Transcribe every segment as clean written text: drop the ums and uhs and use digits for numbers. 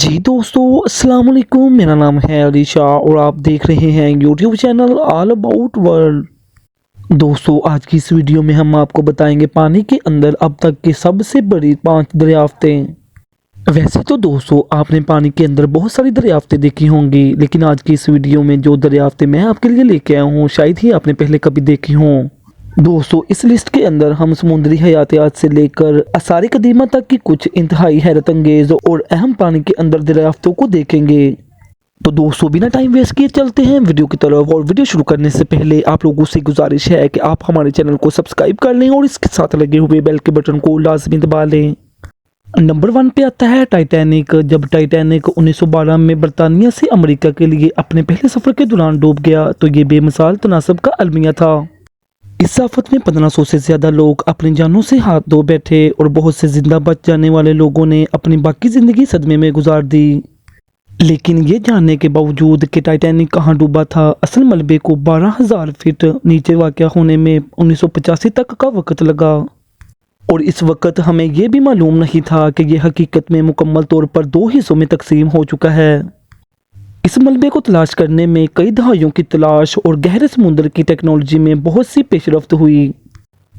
जी दोस्तों, अस्सलाम वालेकुम। मेरा नाम है अली शाह और आप देख रहे हैं YouTube channel all about world. दोस्तों, आज की इस वीडियो में हम आपको बताएंगे पानी के अंदर अब तक की सबसे बड़ी 5 दरियाफ्तें। वैसे तो दोस्तों, आपने पानी के अंदर बहुत सारी दरियाफ्तें देखी होंगी, लेकिन आज की इस वीडियो में जो दरियाफ्तें मैं आपके लिए लेके आया हूँ शायद ही आपने पहले कभी देखी हों। दोस्तों, इस लिस्ट के अंदर हम समुद्री हयातियात से लेकर आसार कदीमा तक की कुछ इंतहाई हैरत अंगेज और अहम पानी के अंदर दरियाफ्तों को देखेंगे। तो दोस्तों, बिना टाइम वेस्ट किए चलते हैं वीडियो की तरफ। और वीडियो शुरू करने से पहले आप लोगों से गुजारिश है कि आप हमारे चैनल को सब्सक्राइब कर लें और इसके साथ लगे हुए बेल के बटन को लाजमी दबा लें। नंबर 1 पे आता है टाइटैनिक। जब टाइटैनिक 1912 में बरतानिया से अमेरिका के लिए अपने पहले सफर के दौरान डूब गया तो ये बेमिसाल तनासब का अलमिया था। इस आफत में 1500 से ज़्यादा लोग अपनी जानों से हाथ धो बैठे और बहुत से जिंदा बच जाने वाले लोगों ने अपनी बाकी ज़िंदगी सदमे में गुजार दी। लेकिन ये जानने के बावजूद कि टाइटैनिक कहाँ डूबा था, असल मलबे को 12,000 फीट नीचे वाक़या होने में 1985 तक का वक्त लगा। और इस वक्त हमें यह भी मालूम नहीं था कि यह हकीकत में मुकम्मल तौर पर 2 हिस्सों में तकसीम हो चुका है। इस मलबे को तलाश करने में कई दहाइयों की तलाश और गहरे समुद्र की टेक्नोलॉजी में बहुत सी पेशरफ्त हुई।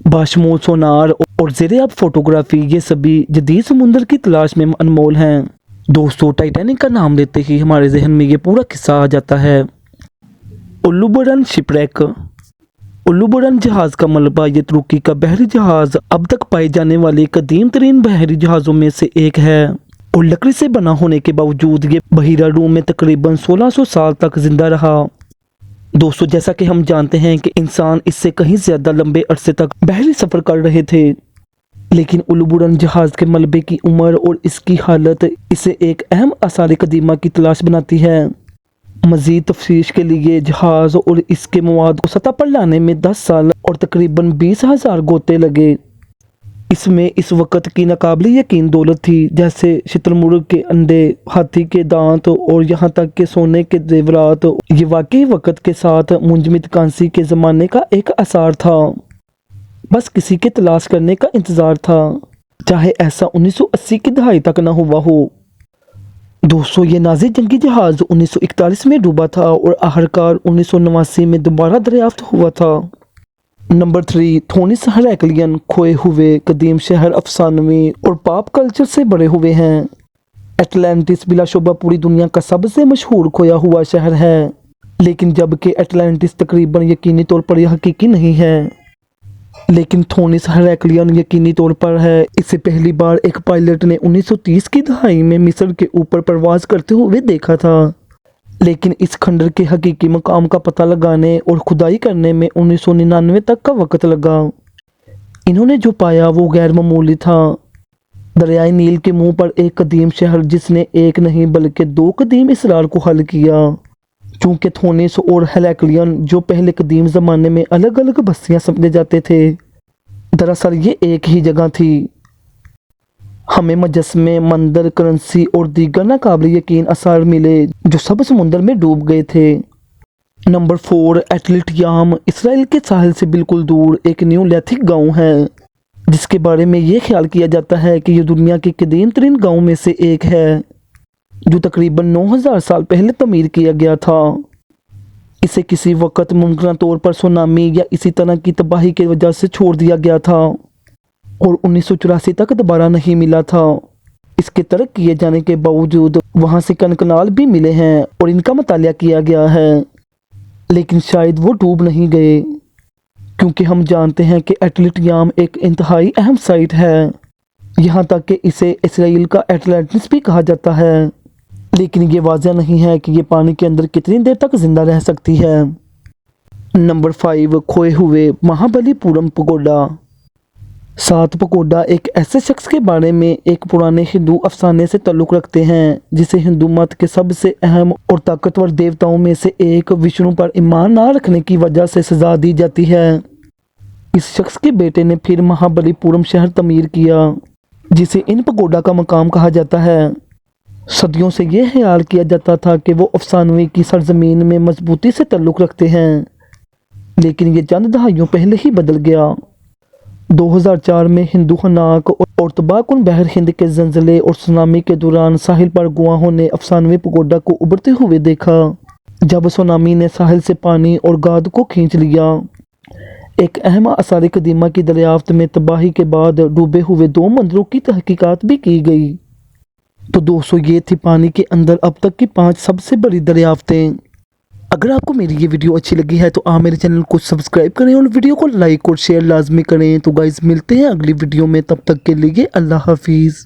बाशमूल सोनार और ज़ेरे-आब फोटोग्राफी, ये सभी जदीद समुद्र की तलाश में अनमोल हैं। दोस्तों, टाइटैनिक का नाम लेते ही हमारे जहन में ये पूरा किस्सा आ जाता है। उल्लूबरन शिपरेक। उल्लूबरन जहाज़ का मलबा ये तुर्की का बहरी जहाज़ अब तक पाए जाने वाले कदीम तरीन बहरी जहाज़ों में से एक है और लकड़ी से बना होने के बावजूद ये बहिरा रूम में तकरीबन 1600 साल तक जिंदा रहा। दोस्तों, जैसा कि हम जानते हैं कि इंसान इससे कहीं ज़्यादा लंबे अरसे तक बहरी सफ़र कर रहे थे, लेकिन उल्लूबरन जहाज़ के मलबे की उम्र और इसकी हालत इसे एक अहम आसार कदीमा की तलाश बनाती है। मज़ीद तफ्तीश के लिए जहाज़ और इसके मवाद को सतह पर लाने में 10 साल और तकरीबन 20,000 गोते लगे। इसमें इस वक्त की नाकाबिल यकीन दौलत थी, जैसे शुतुरमुर्ग के अंडे, हाथी के दांत और यहाँ तक के सोने के जेवरात। ये वाकई वक्त के साथ मुंजमद कांसी के ज़माने का एक आसार था। बस किसी के तलाश करने का इंतज़ार था, चाहे ऐसा 1980 की दहाई तक न हुआ हो। दोस्तों, ये नाज़ी जंगी जहाज़ 1941 में डूबा था और आखिरकार 1989 में दोबारा दरियाफ्त हुआ था। नंबर 3, थोनिस हेराक्लियन। खोए हुए कदीम शहर अफसानवी और पॉप कल्चर से बड़े हुए हैं। एटलांटिस बिलाशुबा पूरी दुनिया का सबसे मशहूर खोया हुआ शहर है, लेकिन जबकि एटलांटिस तकरीबन यकीनी तौर पर यह हकीकी नहीं है, लेकिन थोनिस हेराक्लियन यकीनी तौर पर है। इसे पहली बार एक पायलट ने 1930 की दहाई में मिस्र के ऊपर परवाज करते हुए देखा था, लेकिन इस खंडर के हकीकी मकाम का पता लगाने और खुदाई करने में 1999 तक का वक्त लगा। इन्होंने जो पाया वो गैर मामूली था। दरियाई नील के मुंह पर एक कदीम शहर जिसने एक नहीं बल्कि 2 कदीम इसरार को हल किया। चूँकि थोनिस और हेराक्लियन जो पहले कदीम ज़माने में अलग अलग बस्तियां समझे जाते थे, दरअसल ये एक ही जगह थी। हमें मुजस्मे, मंदिर, करेंसी और दीगर नाकाबिल यकीन आसार मिले जो सब समुद्र में डूब गए थे। नंबर 4, एटलिटयाम। इसराइल के साहिल से बिल्कुल दूर एक न्यूलिथिक गांव है, जिसके बारे में ये ख्याल किया जाता है कि ये दुनिया के कदीम तरीन गाँव में से एक है, जो तकरीबन 9000 साल पहले तमीर किया गया था। इसे किसी वक्त मुमकिन तौर पर सुनामी या इसी तरह की तबाही की वजह से छोड़ दिया गया था और 1984 तक दोबारा नहीं मिला था। इसके तर्क किए जाने के बावजूद वहाँ से कनकनाल भी मिले हैं और इनका मुतालिया किया गया है, लेकिन शायद वो डूब नहीं गए, क्योंकि हम जानते हैं कि एटलिटयाम एक इंतहाई अहम साइट है। यहाँ तक कि इसे इसराइल का एटलांटिस भी कहा जाता है, लेकिन ये वाज़ह नहीं है कि ये पानी के अंदर कितनी देर तक जिंदा रह सकती है। नंबर 5, खोए हुए महाबलीपुरम पगोडा। 7 पगोडा एक ऐसे शख्स के बारे में एक पुराने हिंदू अफसाने से ताल्लुक़ रखते हैं, जिसे हिंदू मत के सबसे अहम और ताकतवर देवताओं में से एक विष्णु पर ईमान ना रखने की वजह से सज़ा दी जाती है। इस शख्स के बेटे ने फिर महाबलीपुरम शहर तमीर किया, जिसे इन पगोडा का मकाम कहा जाता है। सदियों से यह ख्याल किया जाता था कि वो अफसानवी की सरजमीन में मजबूती से ताल्लुक़ रखते हैं, लेकिन ये चंद दहाइयों पहले ही बदल गया। 2004 میں ہندوخناک اور تباہ کن بحر ہند کے زلزلے اور سونامی کے دوران ساحل پر گواہوں نے افسانوی پگوڈا کو ابھرتے ہوئے دیکھا۔ جب سونامی نے ساحل سے پانی اور گاد کو کھینچ لیا، ایک اہم آثار قدیمہ کی دریافت میں تباہی کے بعد ڈوبے ہوئے 2 مندروں کی تحقیقات بھی کی گئی۔ تو دوستو، یہ تھی پانی کے اندر اب تک کی 5 سب سے بڑی دریافتیں۔ اگر آپ کو میری یہ ویڈیو اچھی لگی ہے تو آپ میرے چینل کو سبسکرائب کریں اور ویڈیو کو لائک اور شیئر لازمی کریں۔ تو گائز، ملتے ہیں اگلی ویڈیو میں، تب تک کے لیے اللہ حافظ۔